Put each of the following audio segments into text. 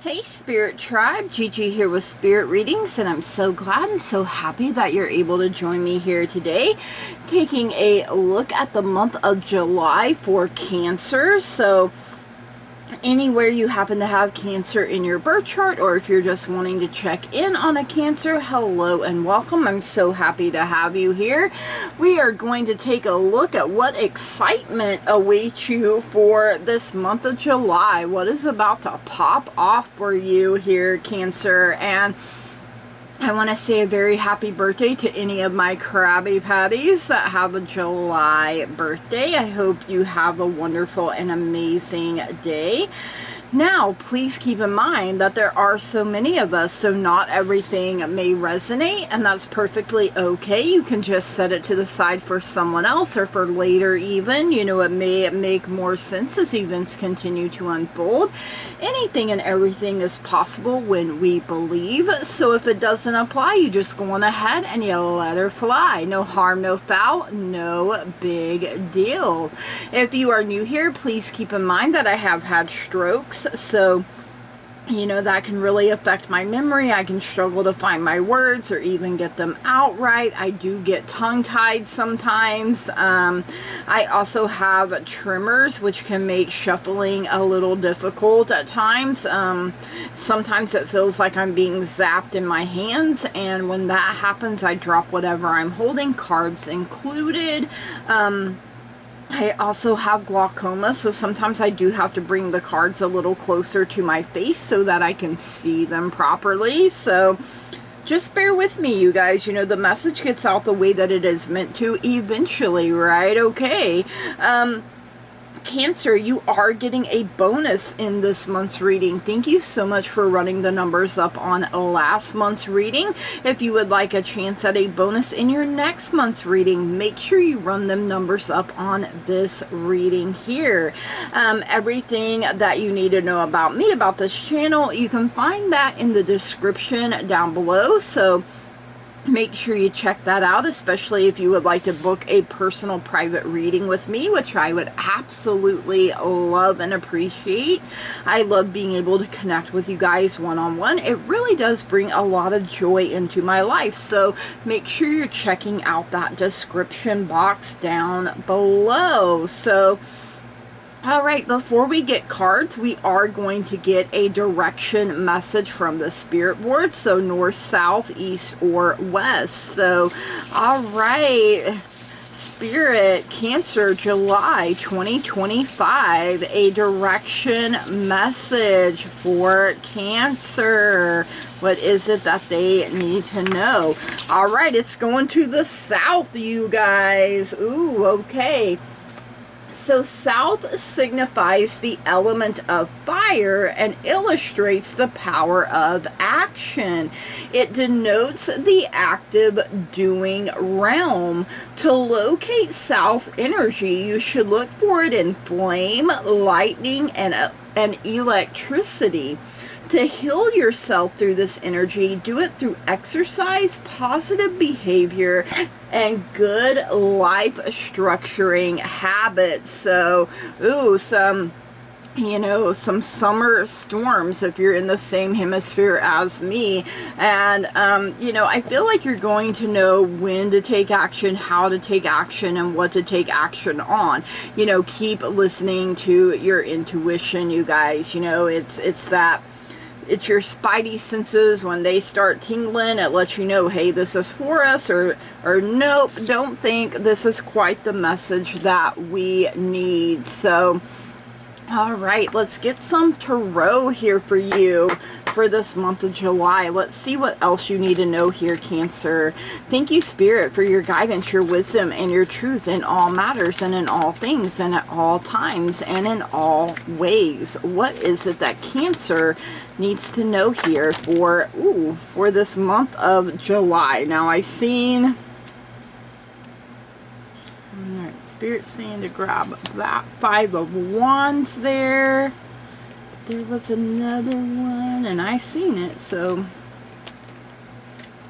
Hey Spirit Tribe, Gigi here with Spirit Readings, and I'm so glad and so happy that you're able to join me here today, taking a look at the month of July for Cancer. So anywhere you happen to have Cancer in your birth chart, or if you're just wanting to check in on a Cancer, hello and welcome. I'm so happy to have you here. We are going to take a look at what excitement awaits you for this month of July. What is about to pop off for you here, Cancer? And I want to say a very happy birthday to any of my Krabby Patties that have a July birthday. I hope you have a wonderful and amazing day. Now, please keep in mind that there are so many of us, so not everything may resonate, and that's perfectly okay. You can just set it to the side for someone else or for later even. You know, it may make more sense as events continue to unfold. Anything and everything is possible when we believe. So if it doesn't apply, you just go on ahead and you let her fly. No harm, no foul, no big deal. If you are new here, please keep in mind that I have had strokes. So, you know, that can really affect my memory. I can struggle to find my words or even get them out right. I do get tongue-tied sometimes. I also have tremors, which can make shuffling a little difficult at times. Sometimes it feels like I'm being zapped in my hands, and when that happens, I drop whatever I'm holding, cards included. I also have glaucoma, so sometimes I do have to bring the cards a little closer to my face so that I can see them properly. So just bear with me, you guys. You know, the message gets out the way that it is meant to eventually, right? Okay. Cancer, you are getting a bonus in this month's reading. Thank you so much for running the numbers up on last month's reading. If you would like a chance at a bonus in your next month's reading, make sure you run them numbers up on this reading here. Everything that you need to know about me, about this channel, you can find that in the description down below. So make sure you check that out, especially if you would like to book a personal private reading with me, which I would absolutely love and appreciate. I love being able to connect with you guys one-on-one. It really does bring a lot of joy into my life. So make sure you're checking out that description box down below. So all right, before we get cards, we are going to get a direction message from the spirit board. So north, south, east, or west. So, all right, Spirit, Cancer, July 2025, a direction message for Cancer. What is it that they need to know? All right, it's going to the south, you guys. Ooh, okay. So south signifies the element of fire and illustrates the power of action. It denotes the active doing realm. To locate south energy, you should look for it in flame, lightning, and electricity. To heal yourself through this energy, do it through exercise, positive behavior, and good life structuring habits. So, ooh, some summer storms if you're in the same hemisphere as me. And, I feel like you're going to know when to take action, how to take action, and what to take action on. You know, keep listening to your intuition, you guys. You know, it's your spidey senses. When they start tingling, it lets you know, hey, this is for us, or nope, don't think this is quite the message that we need. So, all right, let's get some tarot here for you for this month of July. Let's see what else you need to know here, Cancer. Thank you, Spirit, for your guidance, your wisdom, and your truth in all matters and in all things and at all times and in all ways. What is it that Cancer needs to know here for this month of July? Now, I've seen... Alright, Spirit's saying to grab that Five of Wands there. There was another one, and I seen it, so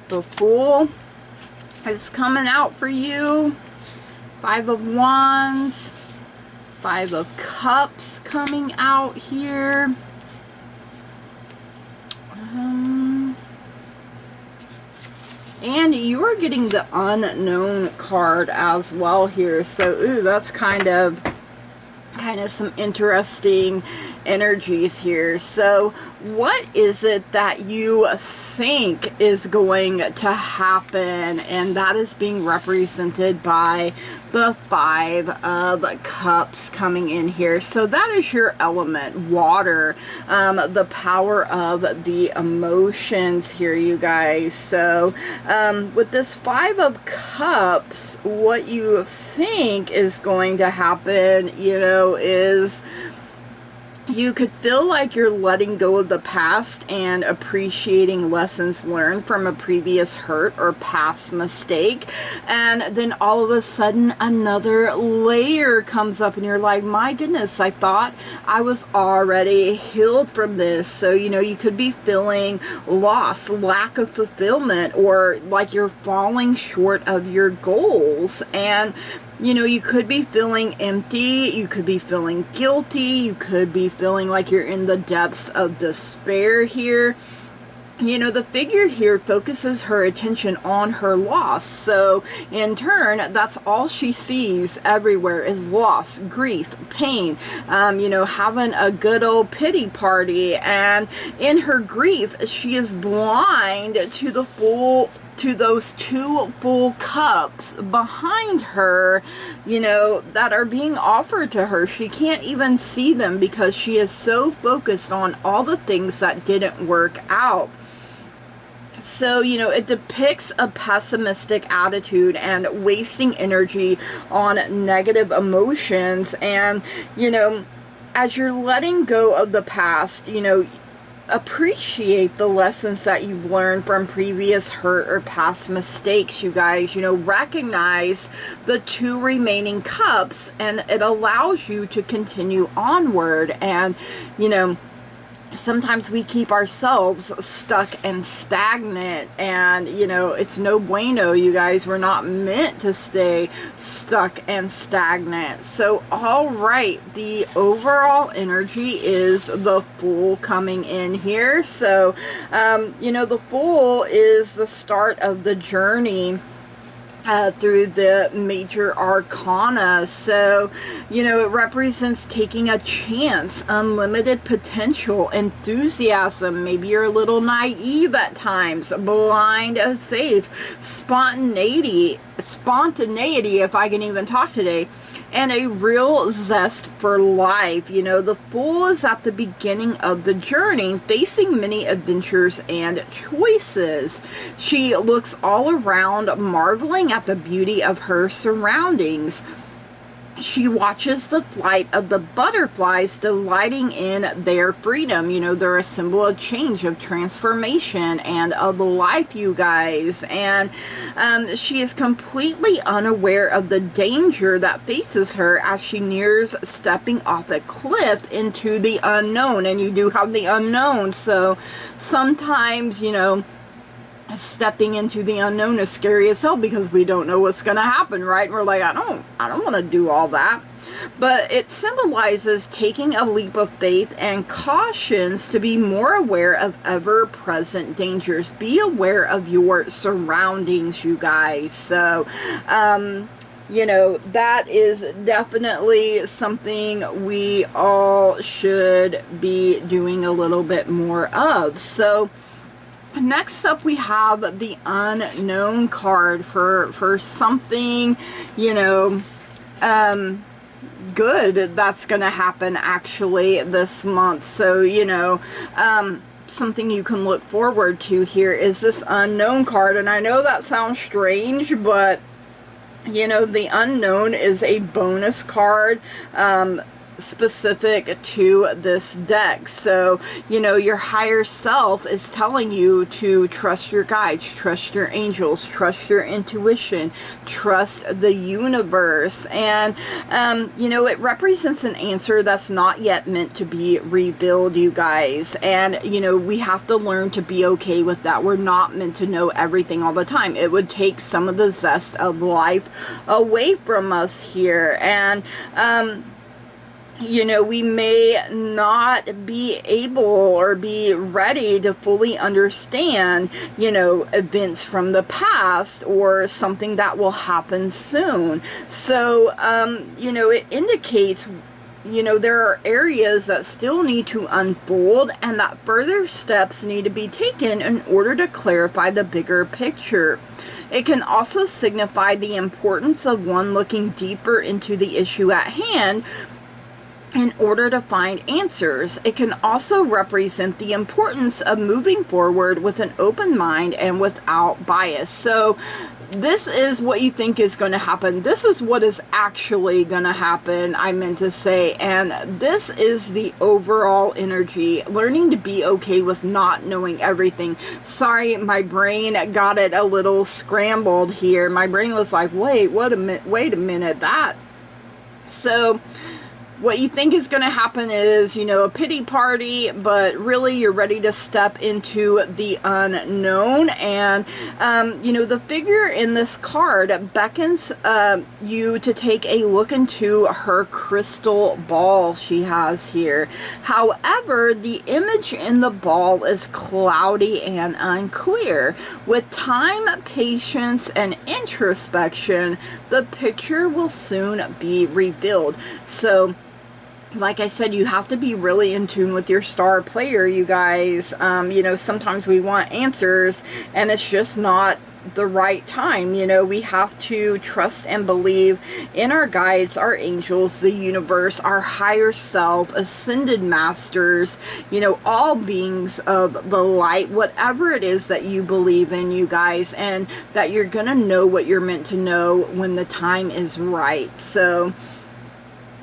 the Fool is coming out for you. Five of Wands, Five of Cups coming out here. And you are getting the unknown card as well here. So, ooh, that's kind of some interesting energies here. So what is it that you think is going to happen? And that is being represented by the Five of Cups coming in here. So that is your element, water, the power of the emotions here, you guys. So with this Five of Cups, what you think is going to happen, you know, is you could feel like you're letting go of the past and appreciating lessons learned from a previous hurt or past mistake. And then all of a sudden another layer comes up and you're like, my goodness, I thought I was already healed from this. So, you know, you could be feeling loss, lack of fulfillment, or like you're falling short of your goals. And you know, you could be feeling empty, you could be feeling guilty, you could be feeling like you're in the depths of despair here. You know, the figure here focuses her attention on her loss. So in turn, that's all she sees everywhere is loss, grief, pain, you know, having a good old pity party. And in her grief, she is blind to those two full cups behind her, you know, that are being offered to her. She can't even see them because she is so focused on all the things that didn't work out. So, you know, it depicts a pessimistic attitude and wasting energy on negative emotions. And, you know, as you're letting go of the past, you know, appreciate the lessons that you've learned from previous hurt or past mistakes, you guys. You know, recognize the two remaining cups and it allows you to continue onward. And, you know, sometimes we keep ourselves stuck and stagnant, and you know, it's no bueno, you guys. We're not meant to stay stuck and stagnant. So all right, the overall energy is the Fool coming in here. So you know, the Fool is the start of the journey through the major arcana. So, you know, it represents taking a chance, unlimited potential, enthusiasm. Maybe you're a little naive at times, blind of faith, spontaneity, if I can even talk today, and a real zest for life. You know, the Fool is at the beginning of the journey, facing many adventures and choices. She looks all around, marveling at the beauty of her surroundings. She watches the flight of the butterflies, delighting in their freedom. You know, they're a symbol of change, of transformation, and of life, you guys. And she is completely unaware of the danger that faces her as she nears stepping off a cliff into the unknown. And you do have the unknown. So sometimes, you know, stepping into the unknown is scary as hell because we don't know what's going to happen, right? And we're like, I don't want to do all that. But it symbolizes taking a leap of faith and cautions to be more aware of ever-present dangers. Be aware of your surroundings, you guys. So, you know, that is definitely something we all should be doing a little bit more of. So, next up, we have the Unknown card for something, you know, good that's going to happen actually this month. So, you know, something you can look forward to here is this Unknown card. And I know that sounds strange, but, you know, the Unknown is a bonus card, specific to this deck. So, you know, your higher self is telling you to trust your guides, trust your angels, trust your intuition, trust the universe. And you know, it represents an answer that's not yet meant to be revealed, you guys. And you know, we have to learn to be okay with that. We're not meant to know everything all the time. It would take some of the zest of life away from us here. And you know, we may not be able or be ready to fully understand, you know, events from the past or something that will happen soon. So, you know, it indicates, you know, there are areas that still need to unfold and that further steps need to be taken in order to clarify the bigger picture. It can also signify the importance of one looking deeper into the issue at hand in order to find answers. It can also represent the importance of moving forward with an open mind and without bias. So this is what you think is going to happen. This is what is actually going to happen, I meant to say. And this is the overall energy. Learning to be okay with not knowing everything. Sorry, my brain got it a little scrambled here. My brain was like, wait a minute, that. So what you think is going to happen is, you know, a pity party, but really you're ready to step into the unknown. And, you know, the figure in this card beckons you to take a look into her crystal ball she has here. However, the image in the ball is cloudy and unclear. With time, patience, and introspection, the picture will soon be revealed. So, like I said, you have to be really in tune with your star player, you guys. You know, sometimes we want answers and it's just not the right time. You know, we have to trust and believe in our guides, our angels, the universe, our higher self, ascended masters, you know, all beings of the light, whatever it is that you believe in, you guys, and that you're gonna know what you're meant to know when the time is right. So,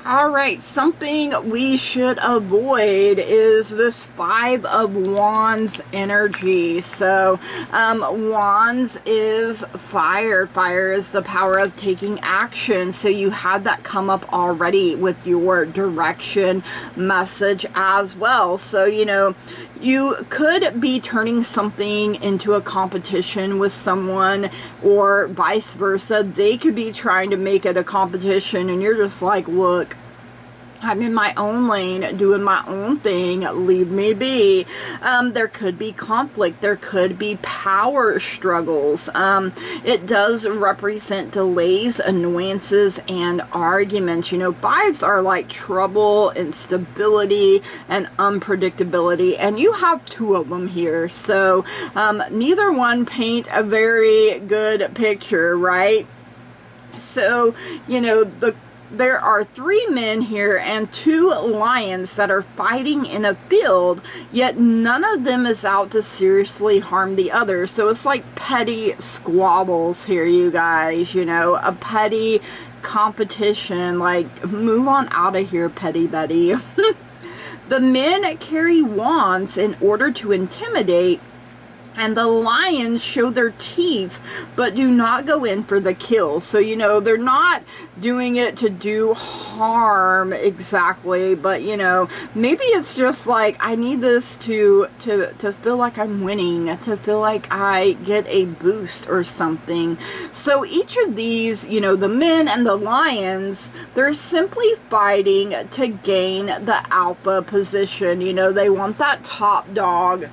all right, something we should avoid is this Five of Wands energy. So, Wands is fire. Fire is the power of taking action. So you had that come up already with your direction message as well. So, you know, you could be turning something into a competition with someone, or vice versa. They could be trying to make it a competition and you're just like, look, I'm in my own lane, doing my own thing, leave me be. There could be conflict. There could be power struggles. It does represent delays, annoyances, and arguments. You know, fives are like trouble, instability, and unpredictability. And you have two of them here. So neither one paint a very good picture, right? So, you know, there are 3 men here and 2 lions that are fighting in a field, yet none of them is out to seriously harm the other. So it's like petty squabbles here, you guys, you know, a petty competition, like move on out of here, petty Betty. The men carry wands in order to intimidate, and the lions show their teeth, but do not go in for the kill. So, you know, they're not doing it to do harm exactly, but, you know, maybe it's just like, I need this to feel like I'm winning, to feel like I get a boost or something. So each of these, you know, the men and the lions, they're simply fighting to gain the alpha position. You know, they want that top dog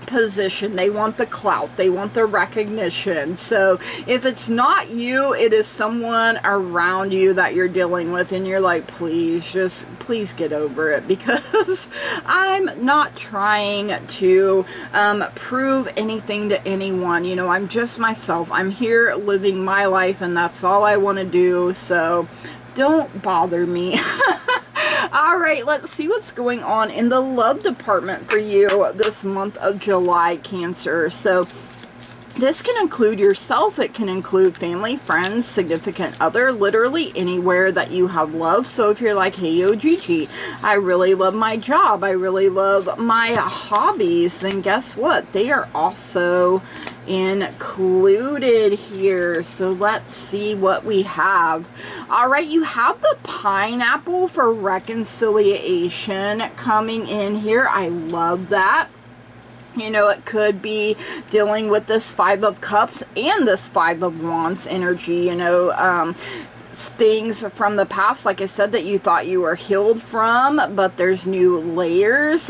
position, they want the clout, they want the recognition. So if it's not you, it is someone around you that you're dealing with, and you're like, please get over it, because I'm not trying to prove anything to anyone. You know, I'm just myself. I'm here living my life, and that's all I want to do, so don't bother me. All right, let's see what's going on in the love department for you this month of July, Cancer. So this can include yourself, it can include family, friends, significant other, literally anywhere that you have love. So if you're like, hey, yo, Gigi, I really love my job, I really love my hobbies, then guess what? They are also included here. So let's see what we have. All right, you have the pineapple for reconciliation coming in here. I love that. You know, it could be dealing with this 5 of Cups and this 5 of Wands energy. You know, things from the past, like I said, that you thought you were healed from, but there's new layers.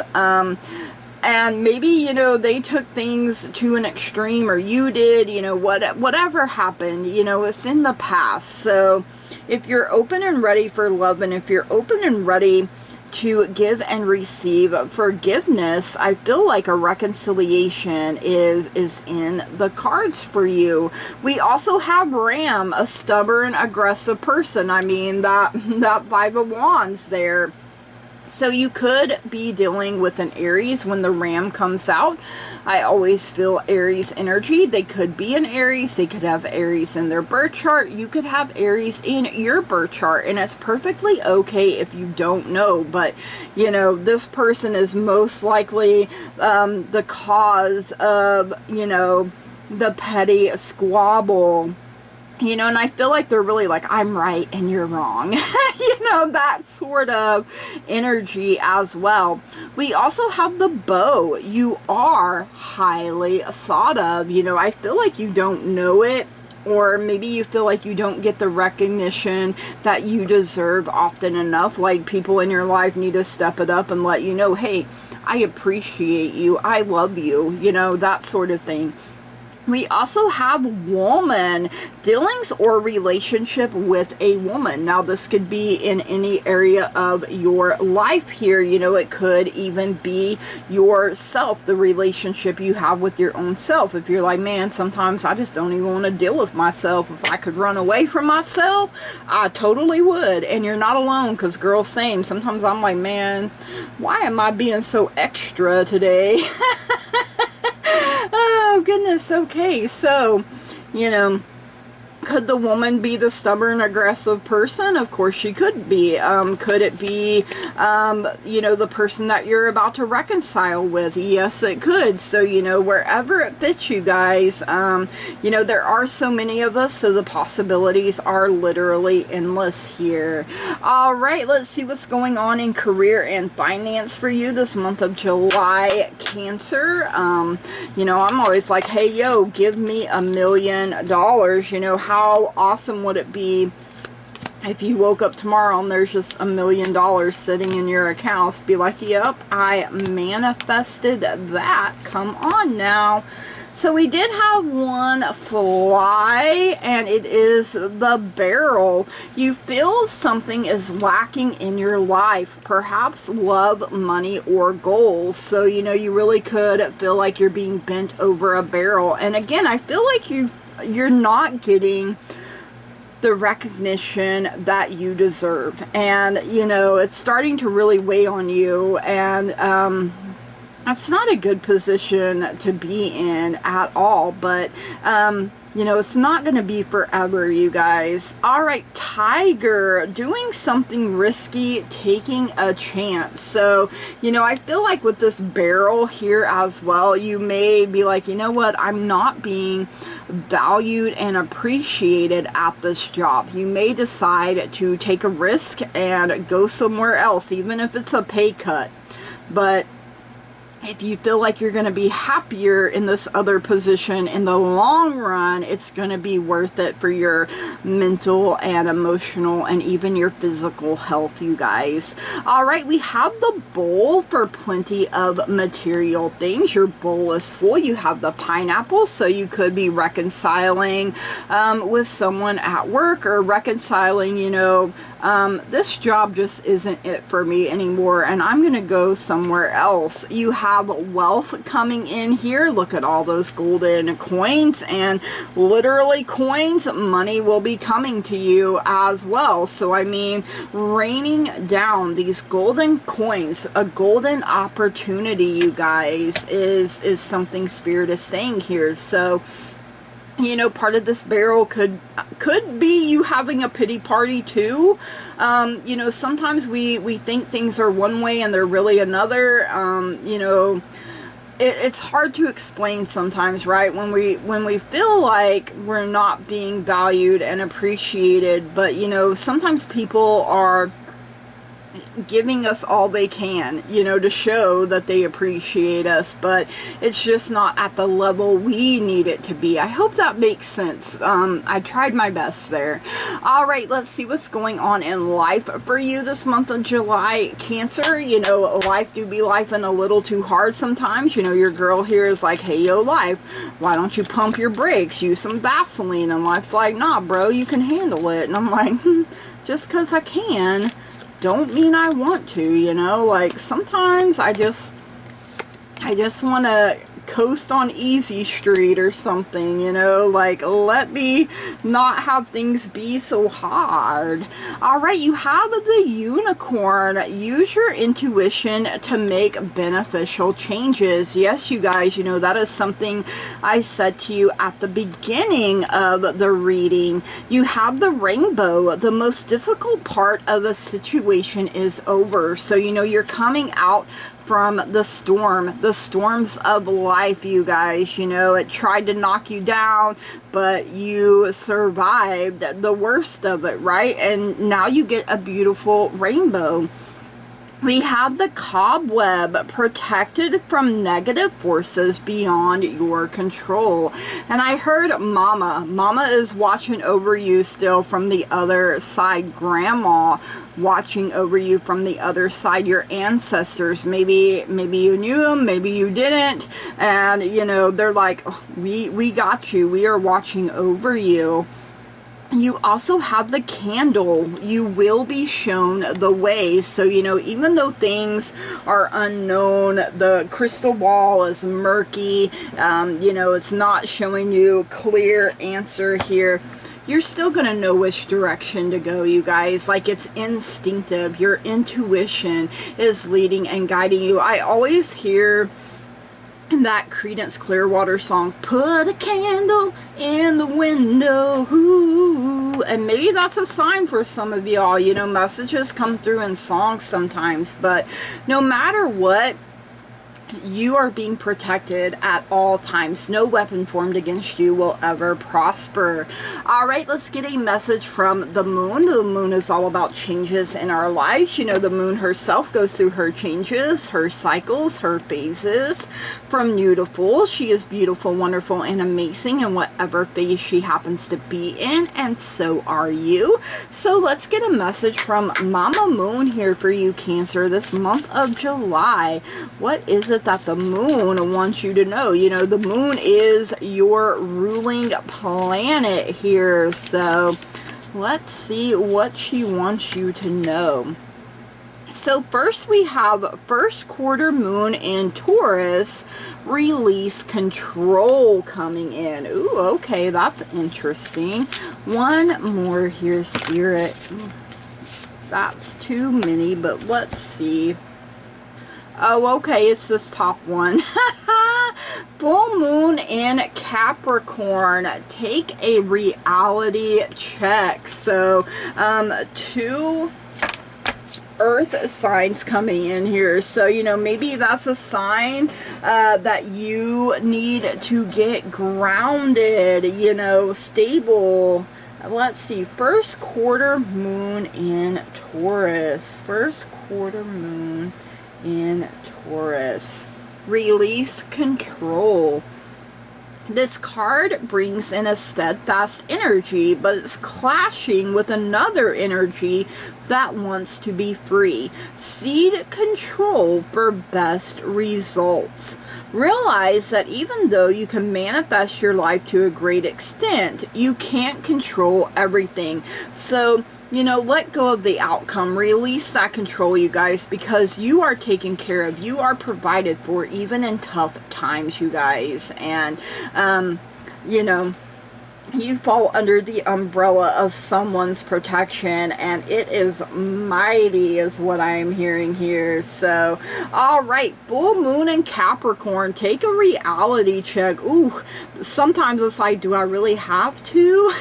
And maybe, you know, they took things to an extreme, or you did, you know, whatever happened, you know, it's in the past. So if you're open and ready for love, and if you're open and ready to give and receive forgiveness, I feel like a reconciliation is in the cards for you. We also have Ram, a stubborn, aggressive person. I mean, that Five of Wands there. So you could be dealing with an Aries when the Ram comes out. I always feel Aries energy. They could be an Aries. They could have Aries in their birth chart. You could have Aries in your birth chart. And it's perfectly okay if you don't know. But, you know, this person is most likely the cause of, you know, the petty squabble. You know, and I feel like they're really like, I'm right and you're wrong. You know, that sort of energy as well. We also have the Bow. You are highly thought of. You know, I feel like you don't know it, or maybe you feel like you don't get the recognition that you deserve often enough. Like, people in your life need to step it up and let you know, hey, I appreciate you. I love you. You know, that sort of thing. We also have woman, dealings or relationship with a woman. Now, this could be in any area of your life here. You know, it could even be yourself, the relationship you have with your own self. If you're like, man, sometimes I just don't even want to deal with myself. If I could run away from myself, I totally would. And you're not alone, because girl, same. Sometimes I'm like, man, why am I being so extra today? Oh, goodness. Okay. So, you know, could the woman be the stubborn, aggressive person? Of course she could be. Could it be, you know, the person that you're about to reconcile with? Yes, it could. So, you know, wherever it fits you guys, you know, there are so many of us, so the possibilities are literally endless here. All right, let's see what's going on in career and finance for you this month of July, Cancer. You know, I'm always like, hey, yo, give me $1 million. You know, how awesome would it be if you woke up tomorrow and there's just $1 million sitting in your accounts? Be like, yep, I manifested that. Come on now. So we did have one fly, and it is the Barrel. You feel something is lacking in your life, perhaps love, money, or goals. So, you know, you really could feel like you're being bent over a barrel. And again, I feel like you're not getting the recognition that you deserve. And, you know, it's starting to really weigh on you. And, that's not a good position to be in at all, but, you know, it's not going to be forever, you guys. All right, Tiger, doing something risky, taking a chance. So, you know, I feel like with this Barrel here as well, you may be like, you know what, I'm not being valued and appreciated at this job. You may decide to take a risk and go somewhere else, even if it's a pay cut. But if you feel like you're going to be happier in this other position in the long run, it's going to be worth it for your mental and emotional and even your physical health, you guys. All right, we have the Bowl for plenty of material things. Your bowl is full. You have the Pineapple, so you could be reconciling with someone at work, or reconciling, you know, this job just isn't it for me anymore, and I'm going to go somewhere else. You have wealth coming in here. Look at all those golden coins, and literally coins, money will be coming to you as well. So, I mean, raining down these golden coins, a golden opportunity, you guys, is something Spirit is saying here. So, you know, part of this Barrel could be you having a pity party too. You know, sometimes we think things are one way and they're really another. You know, it's hard to explain sometimes, right? When we feel like we're not being valued and appreciated, but, you know, sometimes people are giving us all they can, you know, to show that they appreciate us, but it's just not at the level we need it to be. I hope that makes sense. I tried my best there. All right, let's see what's going on in life for you this month of July. Cancer, you know, life do be life and a little too hard sometimes. You know, your girl here is like, hey, yo, life, why don't you pump your brakes? Use some Vaseline. And life's like, nah, bro, you can handle it. And I'm like, just because I can don't mean I want to, you know. Like, sometimes I just want to coast on easy street or something, you know, like, let me not have things be so hard. All right, you have the unicorn. Use your intuition to make beneficial changes. Yes, you guys, you know, that is something I said to you at the beginning of the reading. You have the rainbow. The most difficult part of the situation is over. So, you know, you're coming out from the storms of life, you guys. You know, it tried to knock you down, but you survived the worst of it, right? And now you get a beautiful rainbow. We have the cobweb, protected from negative forces beyond your control. And I heard mama. Mama is watching over you still from the other side. Grandma watching over you from the other side. Your ancestors, maybe you knew them, maybe you didn't. And, you know, they're like, oh, we got you. We are watching over you. You also have the candle. You will be shown the way. So, you know, even though things are unknown, the crystal ball is murky, you know, it's not showing you a clear answer here, you're still going to know which direction to go, you guys. Like, it's instinctive. Your intuition is leading and guiding you. I always hear that Creedence Clearwater song, put a candle in the window, ooh. And maybe that's a sign for some of y'all. You know, messages come through in songs sometimes, but no matter what, you are being protected at all times. No weapon formed against you will ever prosper. All right, let's get a message from the moon. The moon is all about changes in our lives. You know, the moon herself goes through her changes, her cycles, her phases. From new to full, she is beautiful, wonderful, and amazing in whatever phase she happens to be in, and so are you. So let's get a message from Mama Moon here for you, Cancer, this month of July. What is it that the moon wants you to know? You know, the moon is your ruling planet here, so let's see what she wants you to know. So first we have first quarter moon in Taurus, release control coming in. Ooh, okay, that's interesting. One more here, Spirit. That's too many, but let's see. Oh, okay, it's this top one. Full moon in Capricorn. Take a reality check. So, two earth signs coming in here. So, you know, maybe that's a sign that you need to get grounded, you know, stable. Let's see, first quarter moon in Taurus. First quarter moon in Taurus. Release control. This card brings in a steadfast energy, but it's clashing with another energy that wants to be free. Cede control for best results. Realize that even though you can manifest your life to a great extent, you can't control everything. So, you know, let go of the outcome. Release that control, you guys, because you are taken care of. You are provided for, even in tough times, you guys. And, you know, you fall under the umbrella of someone's protection, and it is mighty is what I'm hearing here. So, all right, full moon in Capricorn. Take a reality check. Ooh, sometimes it's like, do I really have to?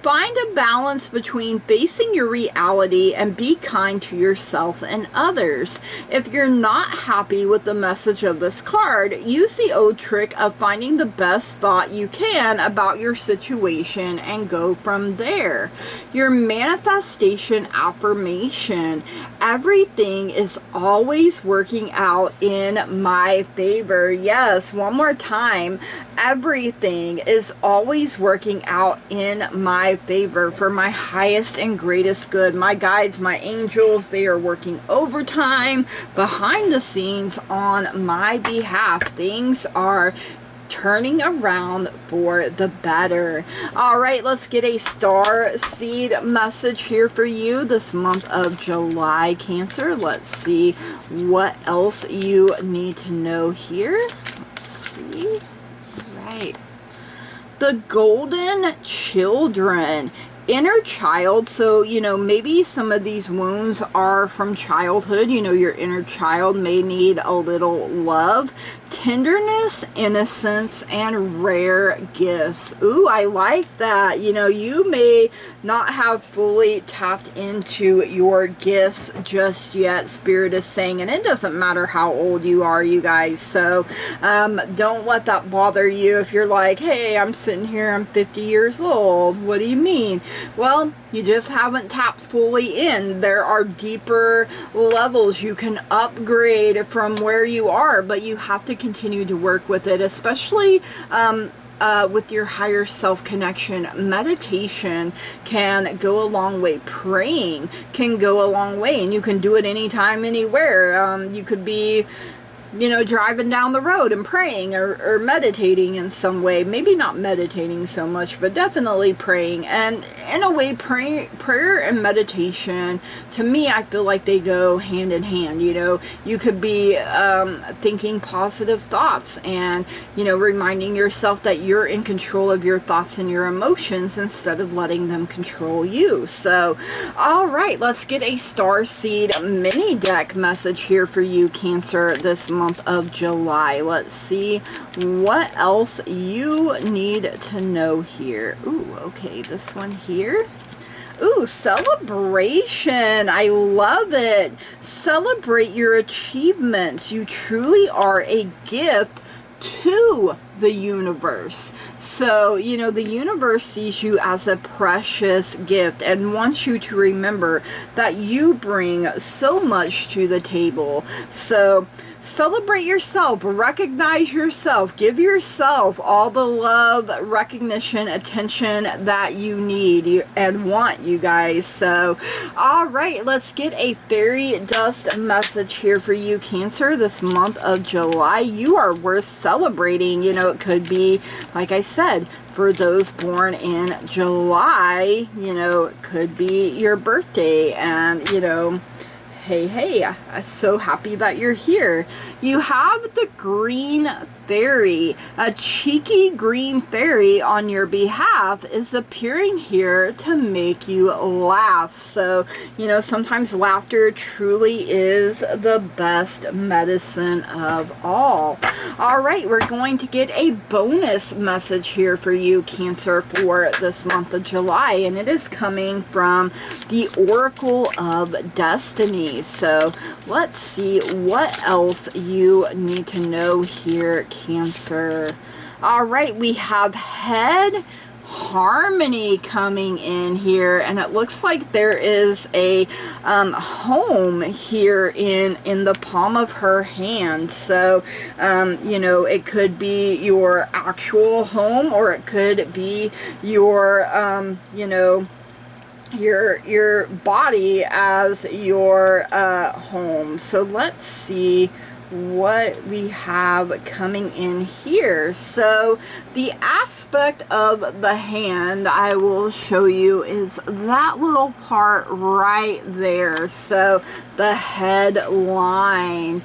Find a balance between facing your reality and be kind to yourself and others. If you're not happy with the message of this card, use the old trick of finding the best thought you can about your situation and go from there. Your manifestation affirmation: everything is always working out in my favor. Yes, one more time. Everything is always working out in my favor for my highest and greatest good. My guides, my angels, they are working overtime behind the scenes on my behalf. Things are turning around for the better. All right, let's get a star seed message here for you this month of July, Cancer. Let's see what else you need to know here. Let's see. Right. The golden children. Inner child. So, you know, maybe some of these wounds are from childhood. You know, your inner child may need a little love, tenderness, innocence, and rare gifts. Ooh, I like that. You know, you may not have fully tapped into your gifts just yet, Spirit is saying, and it doesn't matter how old you are, you guys. So don't let that bother you. If you're like, hey, I'm sitting here, I'm 50 years old, what do you mean? Well, you just haven't tapped fully in. There are deeper levels you can upgrade from where you are, but you have to continue to work with it, especially with your higher self connection. Meditation can go a long way. Praying can go a long way, and you can do it anytime, anywhere. You could be, you know, driving down the road and praying or meditating in some way. Maybe not meditating so much, but definitely praying. And in a way, prayer and meditation, to me, I feel like they go hand in hand. You know, you could be thinking positive thoughts and, you know, reminding yourself that you're in control of your thoughts and your emotions instead of letting them control you. So, all right, let's get a Starseed mini deck message here for you, Cancer, this month of July. Let's see what else you need to know here. Ooh, okay, this one here. Ooh, celebration. I love it. Celebrate your achievements. You truly are a gift to the universe. So, you know, the universe sees you as a precious gift and wants you to remember that you bring so much to the table. So, celebrate yourself, recognize yourself, give yourself all the love, recognition, attention that you need and want, you guys. So, all right, let's get a fairy dust message here for you, Cancer, this month of July. You are worth celebrating. You know, it could be, like I said, for those born in July, you know, it could be your birthday, and, you know, hey, I'm so happy that you're here. You have the green fairy. A cheeky green fairy on your behalf is appearing here to make you laugh. So, you know, sometimes laughter truly is the best medicine of all. All right, we're going to get a bonus message here for you, Cancer, for this month of July, and it is coming from the Oracle of Destiny. So let's see what else you need to know here, Cancer. All right, we have head harmony coming in here, and it looks like there is a home here in the palm of her hand. So you know, it could be your actual home, or it could be your you know, your body as your home. So let's see what we have coming in here. So the aspect of the hand I will show you is that little part right there. So the head line.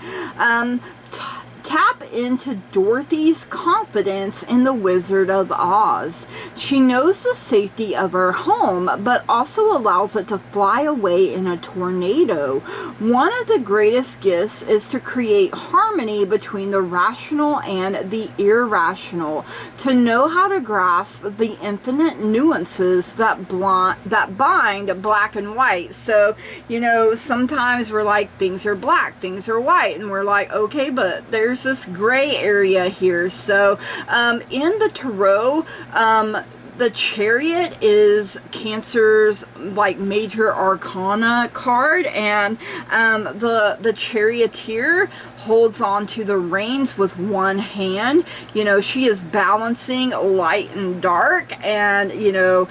Tap into Dorothy's confidence in the Wizard of Oz. She knows the safety of her home, but also allows it to fly away in a tornado. One of the greatest gifts is to create harmony between the rational and the irrational, to know how to grasp the infinite nuances that bind black and white. So, you know, sometimes we're like, things are black, things are white, and we're like, okay, but there's this gray area here. So in the tarot, the Chariot is Cancer's like major arcana card, and the charioteer holds on to the reins with one hand. You know, she is balancing light and dark, and you know,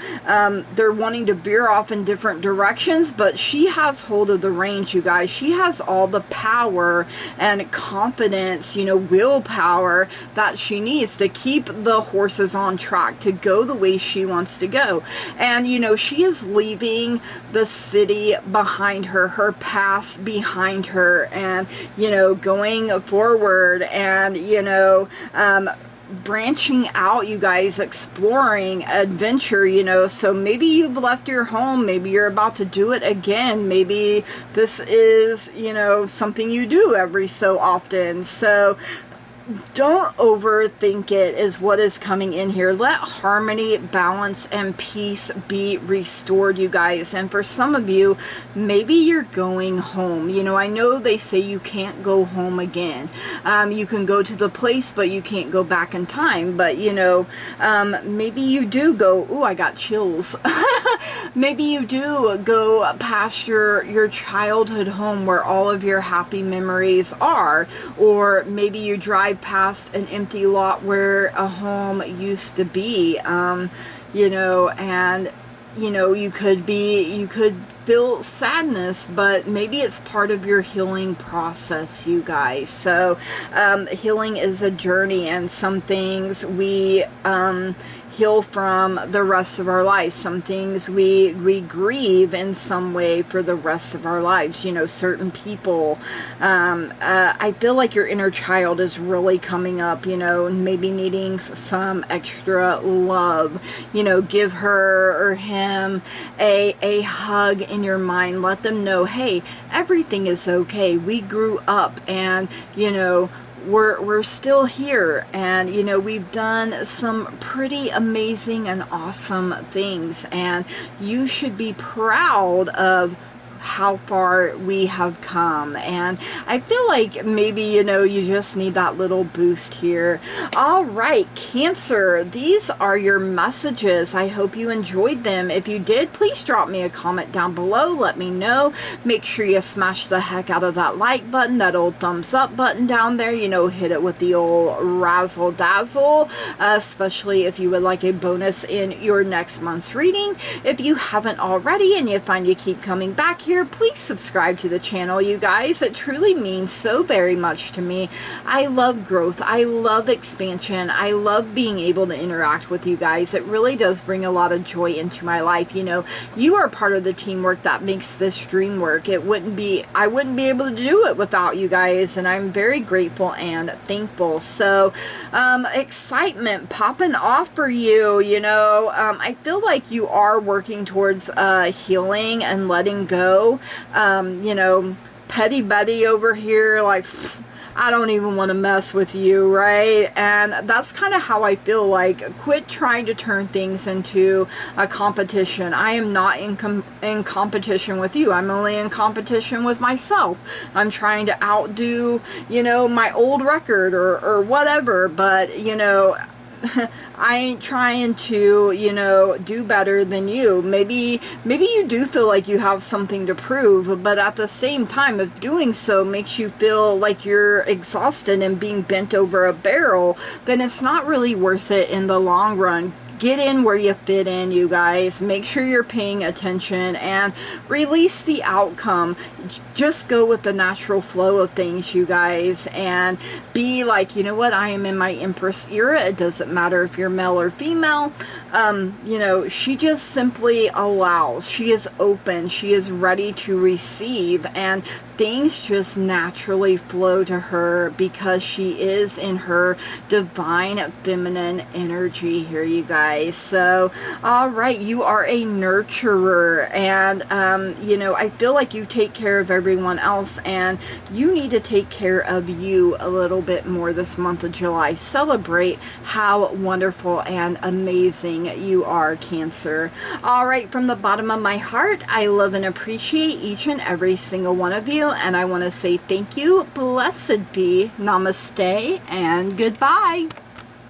they're wanting to veer off in different directions, but she has hold of the reins, you guys. She has all the power and confidence, you know, willpower that she needs to keep the horses on track, to go the way she wants to go. And you know, she is leaving the city behind her, her past behind her, and you know, going forward, and you know, branching out, you guys, exploring adventure, you know. So maybe you've left your home, maybe you're about to do it again, maybe this is, you know, something you do every so often. So don't overthink it is what is coming in here. Let harmony, balance, and peace be restored, you guys. And for some of you, maybe you're going home. You know, I know they say you can't go home again. You can go to the place, but you can't go back in time. But, you know, maybe you do go, ooh, I got chills. Maybe you do go past your childhood home where all of your happy memories are. Or maybe you drive past an empty lot where a home used to be, you know, and you know, you could feel sadness, but maybe it's part of your healing process, you guys. So healing is a journey, and some things we heal from the rest of our lives. Some things we grieve in some way for the rest of our lives. You know, certain people, I feel like your inner child is really coming up, you know, and maybe needing some extra love. You know, give her or him a hug in your mind. Let them know, hey, everything is okay. We grew up, and you know, we're still here, and you know, we've done some pretty amazing and awesome things, and you should be proud of how far we have come. And I feel like maybe, you know, you just need that little boost here. All right, Cancer, these are your messages. I hope you enjoyed them. If you did, please drop me a comment down below. Let me know. Make sure you smash the heck out of that like button, that old thumbs up button down there. You know, hit it with the old razzle dazzle, especially if you would like a bonus in your next month's reading. If you haven't already and you find you keep coming back here, please subscribe to the channel, you guys. It truly means so very much to me. I love growth. I love expansion. I love being able to interact with you guys. It really does bring a lot of joy into my life. You know, you are part of the teamwork that makes this dream work. I wouldn't be able to do it without you guys, and I'm very grateful and thankful. So excitement popping off for you. You know, I feel like you are working towards healing and letting go. You know, petty Betty over here, like, I don't even want to mess with you, right? And that's kind of how I feel. Like, quit trying to turn things into a competition. I am not in competition with you. I'm only in competition with myself. I'm trying to outdo, you know, my old record or whatever, but, you know, I ain't trying to, you know, do better than you. Maybe you do feel like you have something to prove, but at the same time, if doing so makes you feel like you're exhausted and being bent over a barrel, then it's not really worth it in the long run. Get in where you fit in, you guys. Make sure you're paying attention and release the outcome. Just go with the natural flow of things, you guys, and be like, you know what, I am in my Empress era. It doesn't matter if you're male or female. You know, she just simply allows. She is open. She is ready to receive, and things just naturally flow to her because she is in her divine feminine energy here, you guys. So, all right, you are a nurturer, and you know, I feel like you take care of everyone else, and you need to take care of you a little bit more this month of July. Celebrate how wonderful and amazing you are, Cancer. All right, from the bottom of my heart, I love and appreciate each and every single one of you, and I want to say thank you, blessed be, namaste, and goodbye.